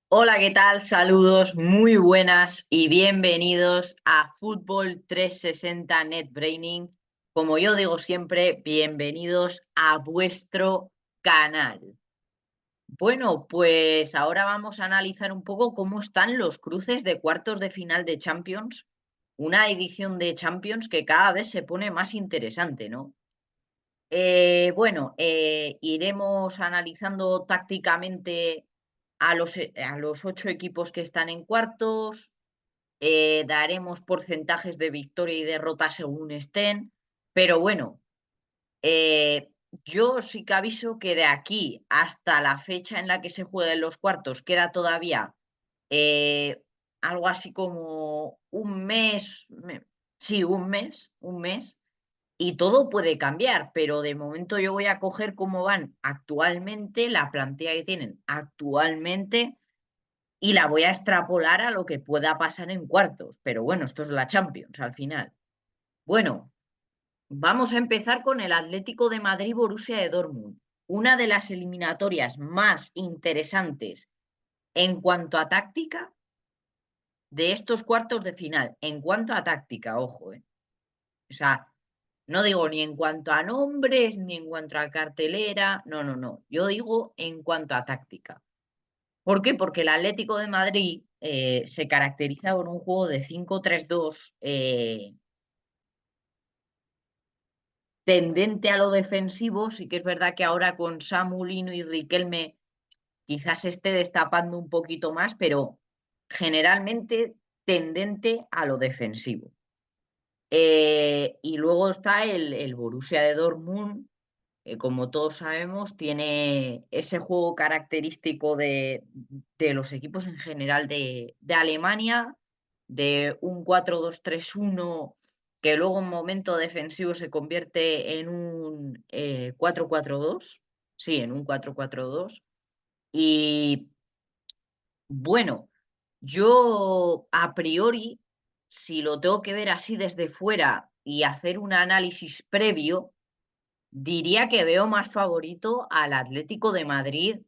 Hola, ¿qué tal? Saludos, muy buenas y bienvenidos a Fútbol 360 Net Braining. Como yo digo siempre, bienvenidos a vuestro canal. Bueno, pues ahora vamos a analizar un poco cómo están los cruces de cuartos de final de Champions, una edición de Champions que cada vez se pone más interesante, ¿no? Iremos analizando tácticamente a los 8 equipos que están en cuartos, daremos porcentajes de victoria y derrota según estén, pero bueno, eh, yo sí que aviso que de aquí hasta la fecha en la que se jueguen los cuartos queda todavía eh, algo así como un mes, sí, un mes, y todo puede cambiar, pero de momento yo voy a coger cómo van actualmente, la plantilla que tienen actualmente, y la voy a extrapolar a lo que pueda pasar en cuartos. Pero bueno, esto es la Champions al final. Bueno, vamos a empezar con el Atlético de Madrid-Borussia de Dortmund, una de las eliminatorias más interesantes en cuanto a táctica de estos cuartos de final. En cuanto a táctica, ojo, ¿eh? O sea, no digo ni en cuanto a nombres, ni en cuanto a cartelera, no, no, no. Yo digo en cuanto a táctica. ¿Por qué? Porque el Atlético de Madrid se caracteriza por un juego de 5-3-2 tendente a lo defensivo. Sí que es verdad que ahora con Samu Lino y Riquelme quizás se esté destapando un poquito más, pero generalmente tendente a lo defensivo. Y luego está el Borussia de Dortmund, como todos sabemos, tiene ese juego característico de los equipos en general de Alemania, de un 4-2-3-1 que luego en momento defensivo se convierte en un 4-4-2, sí, en un 4-4-2. Y bueno, yo a priori, si lo tengo que ver así desde fuera y hacer un análisis previo, diría que veo más favorito al Atlético de Madrid,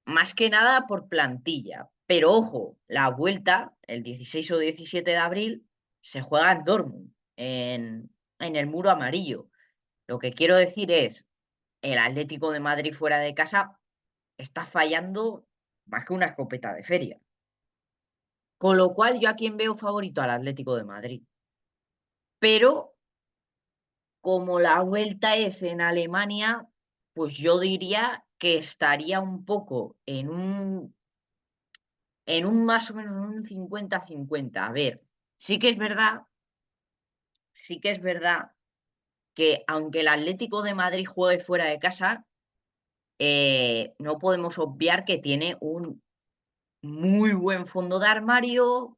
más que nada por plantilla. Pero ojo, la vuelta, el 16 o 17 de abril, se juega en Dortmund, en el Muro Amarillo. Lo que quiero decir es, el Atlético de Madrid fuera de casa está fallando más que una escopeta de feria. Con lo cual, yo a quién veo favorito al Atlético de Madrid. Pero como la vuelta es en Alemania, pues yo diría que estaría un poco en un más o menos un 50-50. A ver, sí que es verdad, sí que es verdad que aunque el Atlético de Madrid juegue fuera de casa, no podemos obviar que tiene un muy buen fondo de armario,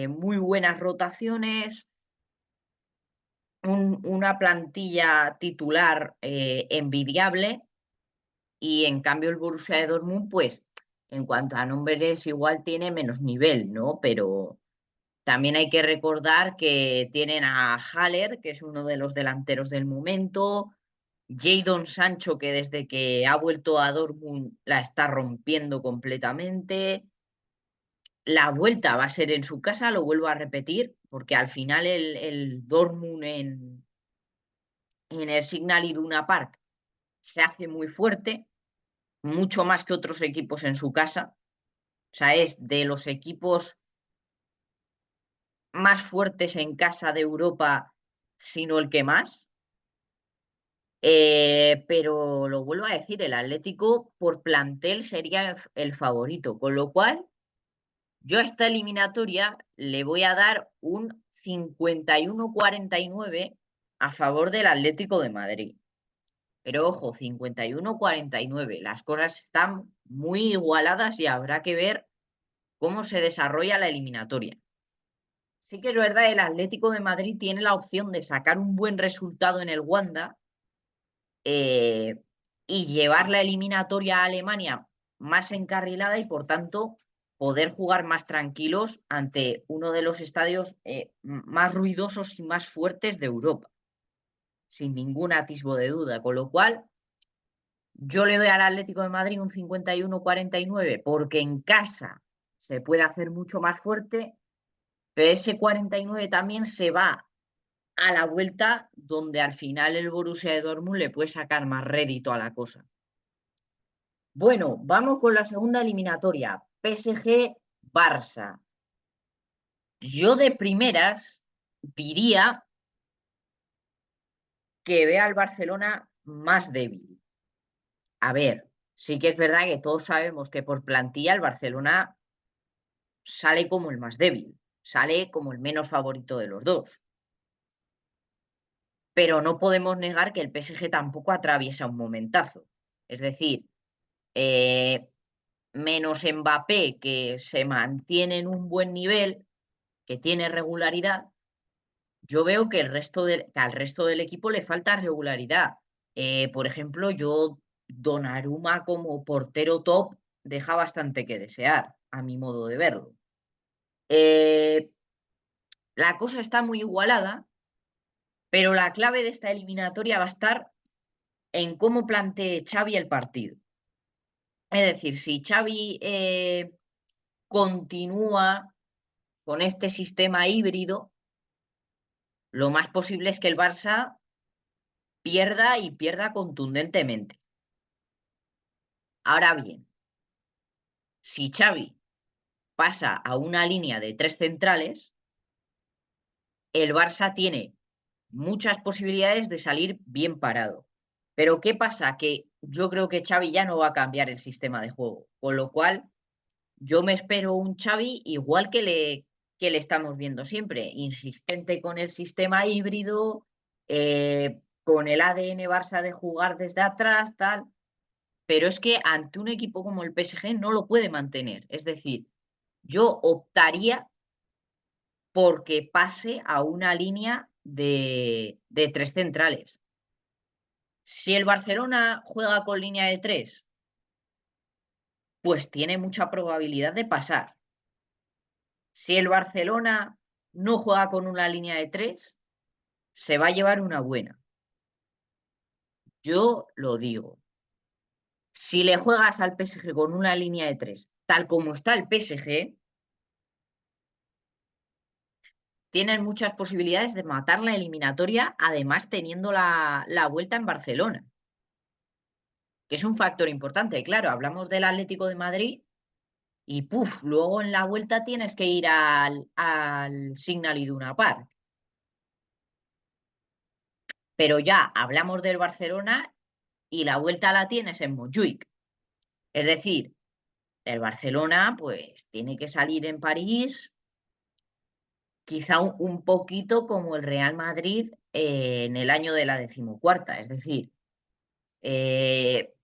muy buenas rotaciones, una plantilla titular envidiable. Y en cambio el Borussia de Dortmund, pues en cuanto a nombres igual tiene menos nivel, ¿no? Pero también hay que recordar que tienen a Haller, que es uno de los delanteros del momento, Jadon Sancho, que desde que ha vuelto a Dortmund la está rompiendo completamente. La vuelta va a ser en su casa, lo vuelvo a repetir, porque al final el Dortmund en el Signal Iduna Park se hace muy fuerte, mucho más que otros equipos en su casa. O sea, es de los equipos más fuertes en casa de Europa, sino el que más. Pero lo vuelvo a decir, el Atlético por plantel sería el favorito, con lo cual yo a esta eliminatoria le voy a dar un 51-49 a favor del Atlético de Madrid. Pero ojo, 51-49, las cosas están muy igualadas y habrá que ver cómo se desarrolla la eliminatoria. Sí que es verdad, el Atlético de Madrid tiene la opción de sacar un buen resultado en el Wanda eh, y llevar la eliminatoria a Alemania más encarrilada y por tanto poder jugar más tranquilos ante uno de los estadios más ruidosos y más fuertes de Europa, sin ningún atisbo de duda. Con lo cual, Yo le doy al Atlético de Madrid un 51-49 porque en casa se puede hacer mucho más fuerte, pero ese 49 también se va a la vuelta donde al final el Borussia de Dortmund le puede sacar más rédito a la cosa. Bueno, vamos con la segunda eliminatoria, PSG-Barça. Yo de primeras diría que ve al Barcelona más débil. A ver, sí que es verdad que todos sabemos que por plantilla el Barcelona sale como el más débil, sale como el menos favorito de los dos. Pero no podemos negar que el PSG tampoco atraviesa un momentazo. Es decir, eh, menos Mbappé, que se mantiene en un buen nivel, que tiene regularidad, yo veo que, que al resto del equipo le falta regularidad. Por ejemplo, yo Donnarumma como portero top deja bastante que desear, a mi modo de verlo. Eh, la cosa está muy igualada, pero la clave de esta eliminatoria va a estar en cómo plantee Xavi el partido. Es decir, si Xavi continúa con este sistema híbrido, lo más posible es que el Barça pierda y pierda contundentemente. Ahora bien, si Xavi pasa a una línea de tres centrales, el Barça tiene muchas posibilidades de salir bien parado. Pero ¿qué pasa? Que yo creo que Xavi ya no va a cambiar el sistema de juego, con lo cual yo me espero un Xavi igual que le estamos viendo siempre, insistente con el sistema híbrido, con el ADN Barça de jugar desde atrás, tal. Pero es que ante un equipo como el PSG no lo puede mantener. Es decir, yo optaría porque pase a una línea de tres centrales. Si el Barcelona juega con línea de tres, pues tiene mucha probabilidad de pasar. Si el Barcelona no juega con una línea de tres, se va a llevar una buena. Yo lo digo. Si le juegas al PSG con una línea de tres, tal como está el PSG, tienen muchas posibilidades de matar la eliminatoria, además teniendo la vuelta en Barcelona, que es un factor importante. Claro, hablamos del Atlético de Madrid y puf, luego en la vuelta tienes que ir al Signal Iduna Park. Pero ya hablamos del Barcelona y la vuelta la tienes en Montjuic. Es decir, el Barcelona pues tiene que salir en París, quizá un poquito como el Real Madrid en el año de la decimocuarta, es decir,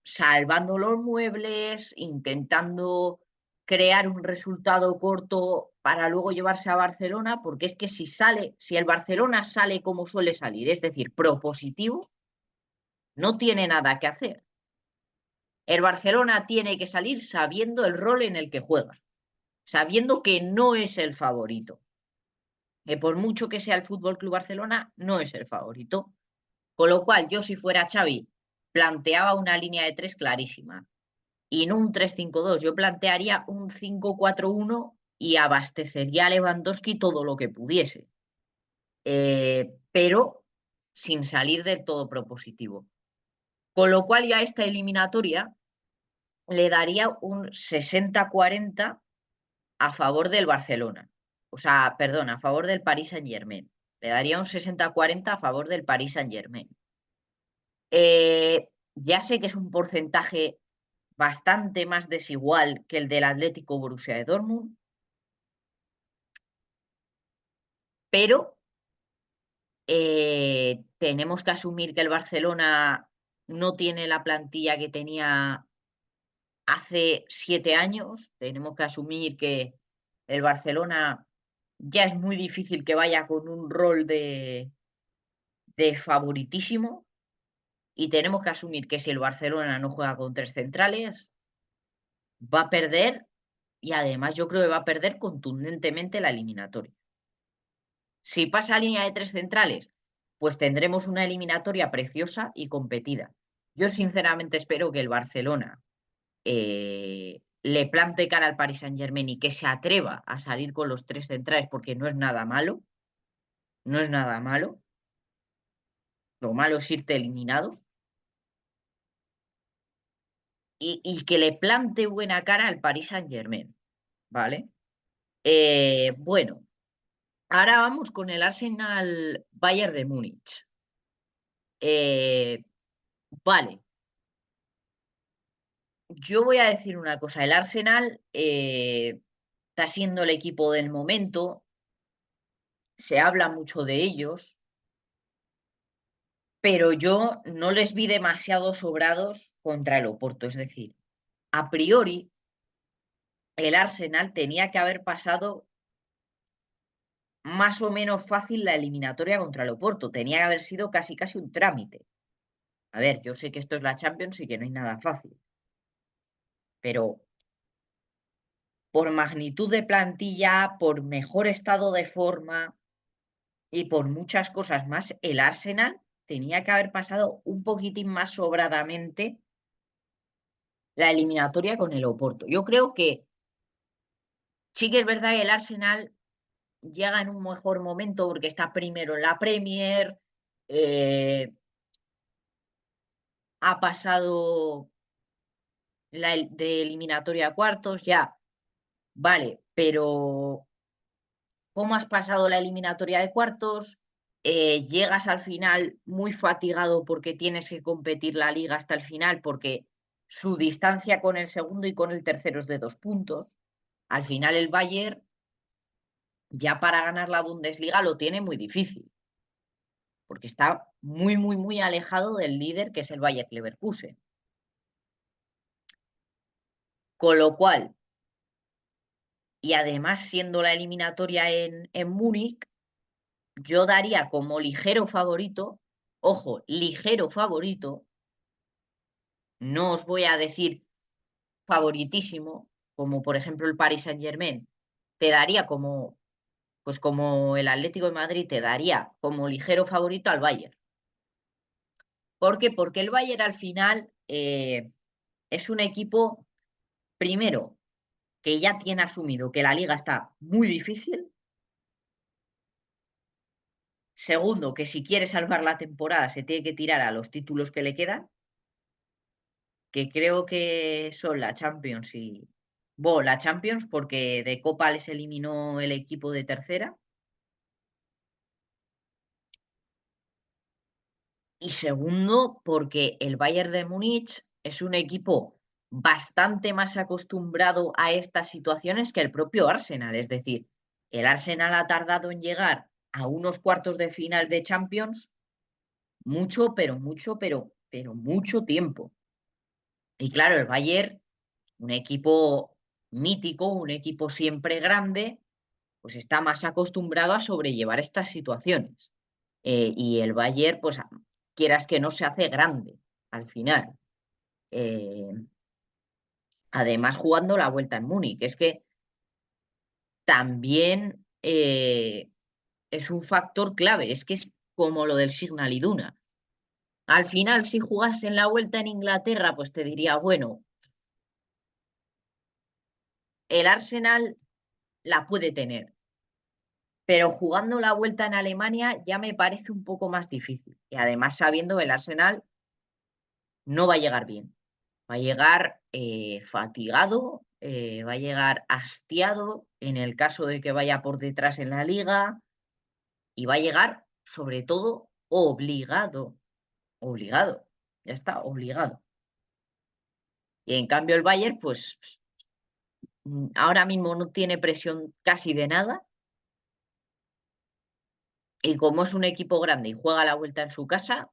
salvando los muebles, intentando crear un resultado corto para luego llevarse a Barcelona, porque es que si el Barcelona sale como suele salir, es decir, propositivo, no tiene nada que hacer. El Barcelona tiene que salir sabiendo el rol en el que juega, sabiendo que no es el favorito. Que por mucho que sea el Fútbol Club Barcelona, no es el favorito. Con lo cual, yo si fuera Xavi, planteaba una línea de tres clarísima. Y no un 3-5-2. Yo plantearía un 5-4-1 y abastecería a Lewandowski todo lo que pudiese. Pero sin salir del todo propositivo. Con lo cual, ya esta eliminatoria le daría un 60-40 a favor del Barcelona. O sea, perdón, a favor del Paris Saint-Germain. Le daría un 60-40 a favor del Paris Saint-Germain. Ya sé que es un porcentaje bastante más desigual que el del Atlético Borussia de Dortmund, pero tenemos que asumir que el Barcelona no tiene la plantilla que tenía hace 7 años. Tenemos que asumir que el Barcelona ya es muy difícil que vaya con un rol de favoritísimo y tenemos que asumir que si el Barcelona no juega con tres centrales, va a perder y además yo creo que va a perder contundentemente la eliminatoria. Si pasa a línea de tres centrales, pues tendremos una eliminatoria preciosa y competida. Yo sinceramente espero que el Barcelona le plante cara al Paris Saint-Germain y que se atreva a salir con los tres centrales, porque no es nada malo, no es nada malo. Lo malo es irte eliminado. Y que le plante buena cara al Paris Saint-Germain, ¿vale? Bueno, ahora vamos con el Arsenal Bayern de Múnich. Vale, yo voy a decir una cosa, el Arsenal está siendo el equipo del momento, se habla mucho de ellos, pero yo no les vi demasiado sobrados contra el Oporto. Es decir, a priori, el Arsenal tenía que haber pasado más o menos fácil la eliminatoria contra el Oporto. Tenía que haber sido casi casi un trámite. A ver, yo sé que esto es la Champions y que no hay nada fácil, pero por magnitud de plantilla, por mejor estado de forma y por muchas cosas más, el Arsenal tenía que haber pasado un poquitín más sobradamente la eliminatoria con el Oporto. Yo creo que sí que es verdad que el Arsenal llega en un mejor momento porque está primero en la Premier, eh, ha pasado de eliminatoria a cuartos, ya, vale, pero ¿cómo has pasado la eliminatoria de cuartos? Llegas al final muy fatigado porque tienes que competir la liga hasta el final, porque su distancia con el segundo y con el tercero es de 2 puntos. Al final el Bayern ya para ganar la Bundesliga lo tiene muy difícil, porque está muy, muy, muy alejado del líder que es el Bayer Leverkusen. Con lo cual, y además siendo la eliminatoria en Múnich, yo daría como ligero favorito, ojo, ligero favorito, no os voy a decir favoritísimo, como por ejemplo el Paris Saint-Germain, te daría como, pues como el Atlético de Madrid te daría como ligero favorito al Bayern. ¿Por qué? Porque el Bayern al final es un equipo, primero, que ya tiene asumido que la liga está muy difícil. Segundo, que si quiere salvar la temporada se tiene que tirar a los títulos que le quedan, que creo que son la Champions y... Bueno, la Champions porque de Copa les eliminó el equipo de tercera. Y segundo, porque el Bayern de Múnich es un equipo bastante más acostumbrado a estas situaciones que el propio Arsenal. Es decir, el Arsenal ha tardado en llegar a unos cuartos de final de Champions mucho, pero mucho tiempo. Y claro, el Bayern, un equipo mítico, un equipo siempre grande, pues está más acostumbrado a sobrellevar estas situaciones. Y el Bayern, pues quieras que no se hace grande al final. Eh, además, jugando la vuelta en Múnich, es que también es un factor clave, es que es como lo del Signal Iduna. Al final, si jugase en la vuelta en Inglaterra, pues te diría, bueno, el Arsenal la puede tener, pero jugando la vuelta en Alemania ya me parece un poco más difícil. Y además sabiendo que el Arsenal no va a llegar bien, va a llegar fatigado, va a llegar hastiado en el caso de que vaya por detrás en la liga y va a llegar sobre todo obligado, obligado, ya está, obligado. Y en cambio el Bayern, pues ahora mismo no tiene presión casi de nada. Y como es un equipo grande y juega la vuelta en su casa,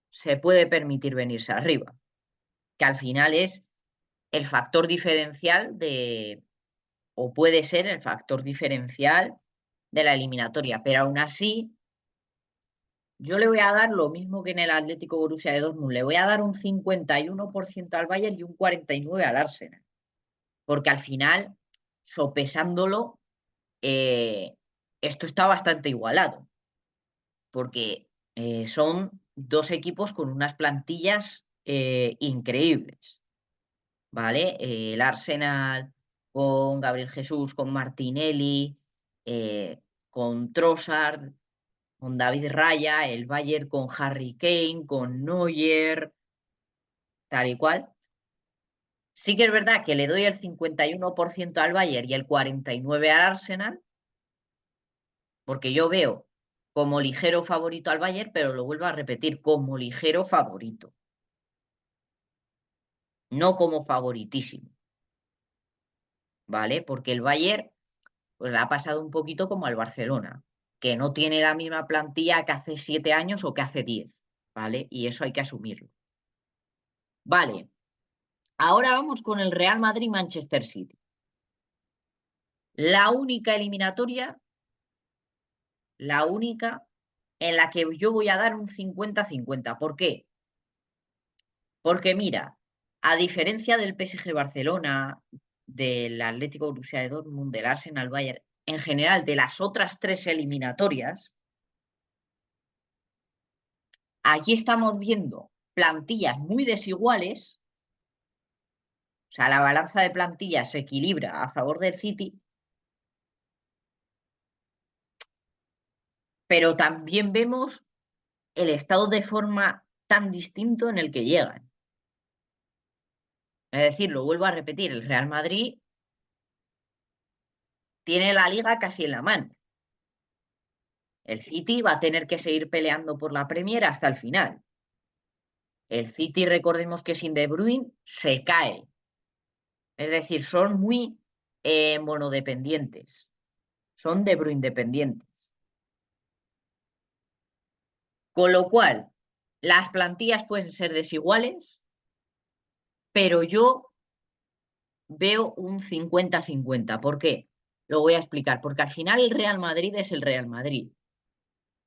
se puede permitir venirse arriba, que al final es el factor diferencial de, o puede ser el factor diferencial de la eliminatoria. Pero aún así, yo le voy a dar lo mismo que en el Atlético Borussia de Dortmund, le voy a dar un 51% al Bayern y un 49% al Arsenal, porque al final, sopesándolo, esto está bastante igualado, porque son dos equipos con unas plantillas increíbles, ¿vale? El Arsenal con Gabriel Jesús, con Martinelli, con Trossard, con David Raya, el Bayern con Harry Kane, con Neuer, tal y cual. Sí que es verdad que le doy el 51% al Bayern y el 49% al Arsenal, porque yo veo como ligero favorito al Bayern, pero lo vuelvo a repetir, como ligero favorito, no como favoritísimo, ¿vale? Porque el Bayern pues, le ha pasado un poquito como al Barcelona, que no tiene la misma plantilla que hace 7 años o que hace 10, ¿vale? Y eso hay que asumirlo. Vale, ahora vamos con el Real Madrid-Manchester City. La única eliminatoria, la única en la que yo voy a dar un 50-50. ¿Por qué? Porque mira, a diferencia del PSG Barcelona, del Atlético Borussia de Dortmund, del Arsenal Bayern, en general de las otras tres eliminatorias, aquí estamos viendo plantillas muy desiguales, o sea, la balanza de plantillas se equilibra a favor del City, pero también vemos el estado de forma tan distinto en el que llegan. Es decir, lo vuelvo a repetir, el Real Madrid tiene la liga casi en la mano. El City va a tener que seguir peleando por la Premier hasta el final. El City, recordemos que sin De Bruyne se cae. Es decir, son muy monodependientes. Son De Bruyne dependientes. Con lo cual, las plantillas pueden ser desiguales, pero yo veo un 50-50. ¿Por qué? Lo voy a explicar. Porque al final el Real Madrid es el Real Madrid.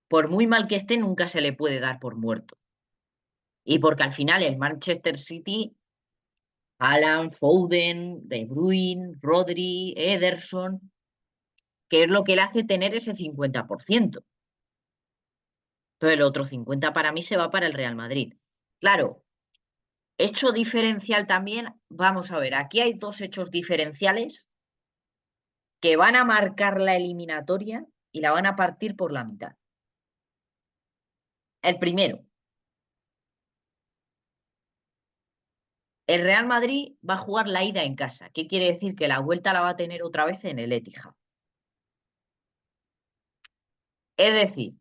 Por muy mal que esté, nunca se le puede dar por muerto. Y porque al final el Manchester City, Haaland, Foden, De Bruyne, Rodri, Ederson, ¿qué es lo que le hace tener ese 50%? Pero el otro 50% para mí se va para el Real Madrid. Claro, hecho diferencial también, vamos a ver, aquí hay dos hechos diferenciales que van a marcar la eliminatoria y la van a partir por la mitad. El primero, el Real Madrid va a jugar la ida en casa. ¿Qué quiere decir? Que la vuelta la va a tener otra vez en el Etihad. Es decir,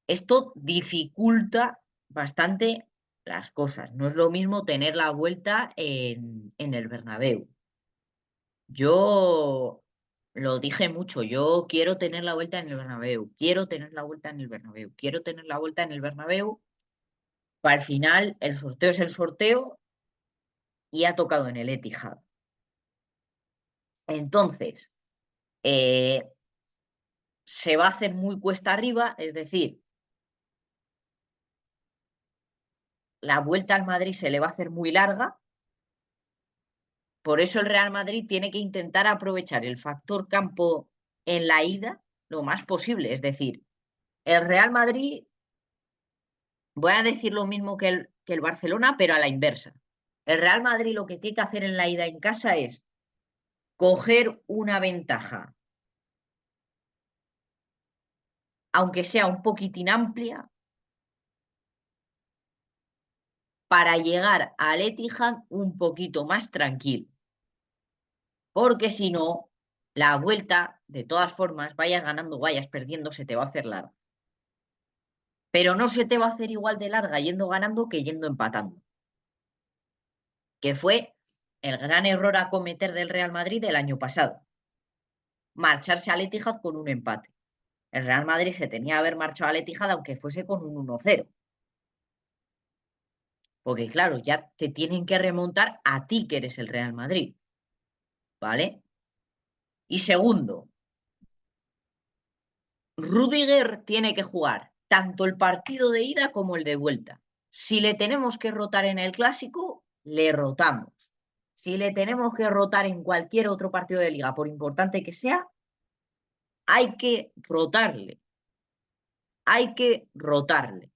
esto dificulta bastante las cosas. No es lo mismo tener la vuelta en el Bernabéu. Yo lo dije mucho, yo quiero tener la vuelta en el Bernabéu, quiero tener la vuelta en el Bernabéu, quiero tener la vuelta en el Bernabéu. Al final, el sorteo es el sorteo y ha tocado en el Etihad. Entonces, eh, se va a hacer muy cuesta arriba, es decir, la vuelta al Madrid se le va a hacer muy larga. Por eso el Real Madrid tiene que intentar aprovechar el factor campo en la ida lo más posible. Es decir, el Real Madrid, voy a decir lo mismo que el Barcelona, pero a la inversa. El Real Madrid lo que tiene que hacer en la ida en casa es coger una ventaja, aunque sea un poquitín amplia, para llegar al Etihad un poquito más tranquilo. Porque si no, la vuelta, de todas formas, vayas ganando, vayas perdiendo, se te va a hacer larga. Pero no se te va a hacer igual de larga yendo ganando que yendo empatando, que fue el gran error a cometer del Real Madrid el año pasado, marcharse al Etihad con un empate. El Real Madrid se tenía que haber marchado al Etihad aunque fuese con un 1-0, porque claro, ya te tienen que remontar a ti que eres el Real Madrid, ¿vale? Y segundo, Rudiger tiene que jugar tanto el partido de ida como el de vuelta. Si le tenemos que rotar en el clásico, le rotamos. Si le tenemos que rotar en cualquier otro partido de liga, por importante que sea, hay que rotarle. Hay que rotarle.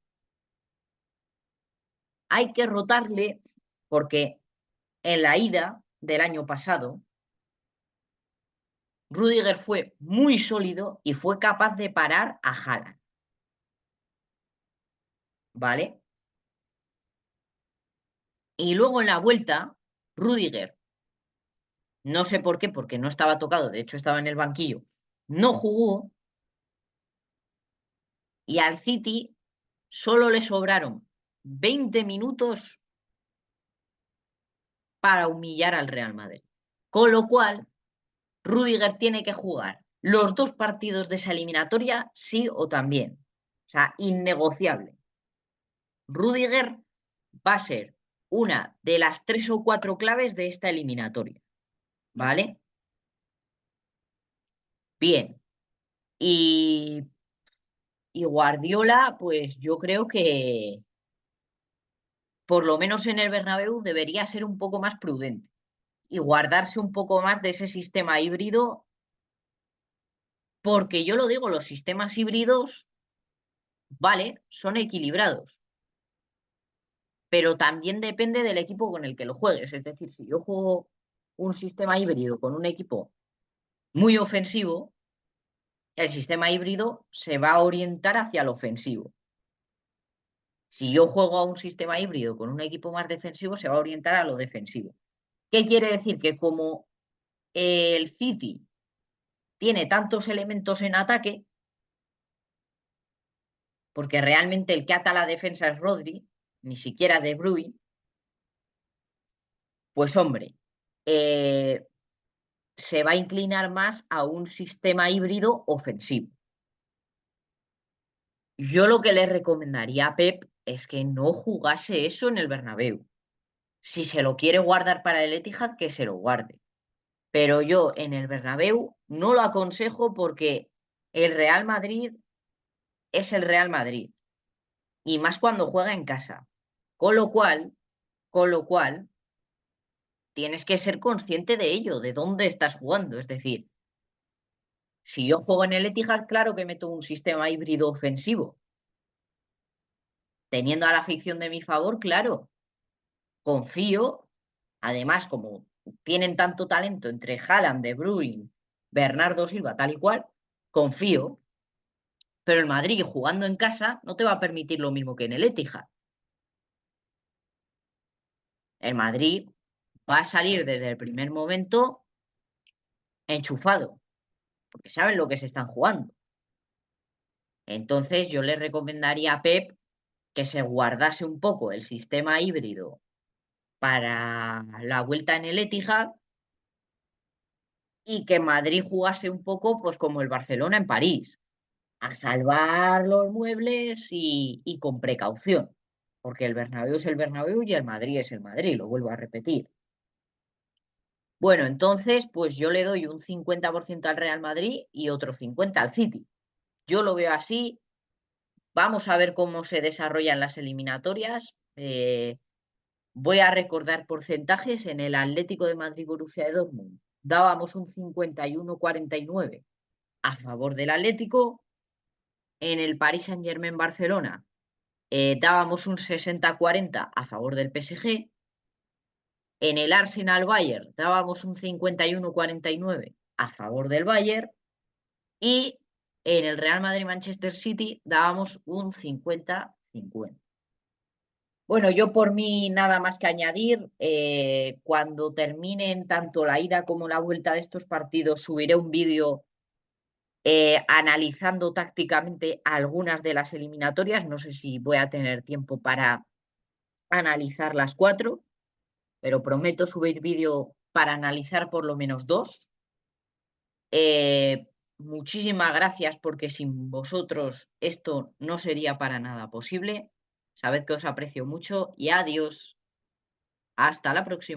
hay que rotarle porque en la ida del año pasado, Rüdiger fue muy sólido y fue capaz de parar a Haaland. ¿Vale? Y luego en la vuelta, Rüdiger, no sé por qué, porque no estaba tocado, de hecho estaba en el banquillo, no jugó y al City solo le sobraron 20 minutos para humillar al Real Madrid. Con lo cual, Rüdiger tiene que jugar los 2 partidos de esa eliminatoria, sí o también. O sea, innegociable. Rüdiger va a ser una de las 3 o 4 claves de esta eliminatoria. ¿Vale? Bien. Y Guardiola, pues yo creo que por lo menos en el Bernabéu debería ser un poco más prudente y guardarse un poco más de ese sistema híbrido, porque yo lo digo, los sistemas híbridos, vale, son equilibrados, pero también depende del equipo con el que lo juegues. Es decir, si yo juego un sistema híbrido con un equipo muy ofensivo, el sistema híbrido se va a orientar hacia el ofensivo. Si yo juego a un sistema híbrido con un equipo más defensivo, se va a orientar a lo defensivo. ¿Qué quiere decir? Que como el City tiene tantos elementos en ataque, porque realmente el que ata la defensa es Rodri, ni siquiera De Bruyne, pues hombre, eh, se va a inclinar más a un sistema híbrido ofensivo. Yo lo que le recomendaría a Pep es que no jugase eso en el Bernabéu. Si se lo quiere guardar para el Etihad, que se lo guarde. Pero yo en el Bernabéu no lo aconsejo porque el Real Madrid es el Real Madrid y más cuando juega en casa. Con lo cual, con lo cual, tienes que ser consciente de ello, de dónde estás jugando. Es decir, si yo juego en el Etihad, claro que meto un sistema híbrido ofensivo. Teniendo a la afición de mi favor, claro, confío. Además, como tienen tanto talento entre Haaland, De Bruyne, Bernardo Silva, tal y cual, confío. Pero el Madrid jugando en casa no te va a permitir lo mismo que en el Etihad. El Madrid va a salir desde el primer momento enchufado, porque saben lo que se están jugando. Entonces yo le recomendaría a Pep que se guardase un poco el sistema híbrido para la vuelta en el Etihad y que Madrid jugase un poco pues como el Barcelona en París, a salvar los muebles y con precaución, porque el Bernabéu es el Bernabéu y el Madrid es el Madrid, lo vuelvo a repetir. Bueno, entonces, pues yo le doy un 50% al Real Madrid y otro 50% al City. Yo lo veo así. Vamos a ver cómo se desarrollan las eliminatorias. Voy a recordar porcentajes. En el Atlético de Madrid-Borussia de Dortmund dábamos un 51-49 a favor del Atlético. En el Paris Saint-Germain-Barcelona dábamos un 60-40 a favor del PSG. En el Arsenal-Bayern dábamos un 51-49 a favor del Bayern. Y en el Real Madrid-Manchester City dábamos un 50-50. Bueno, yo por mí nada más que añadir. Cuando terminen tanto la ida como la vuelta de estos partidos, subiré un vídeo analizando tácticamente algunas de las eliminatorias. No sé si voy a tener tiempo para analizar las 4, pero prometo subir vídeo para analizar por lo menos 2. Muchísimas gracias porque sin vosotros esto no sería para nada posible. Sabed que os aprecio mucho y adiós. Hasta la próxima.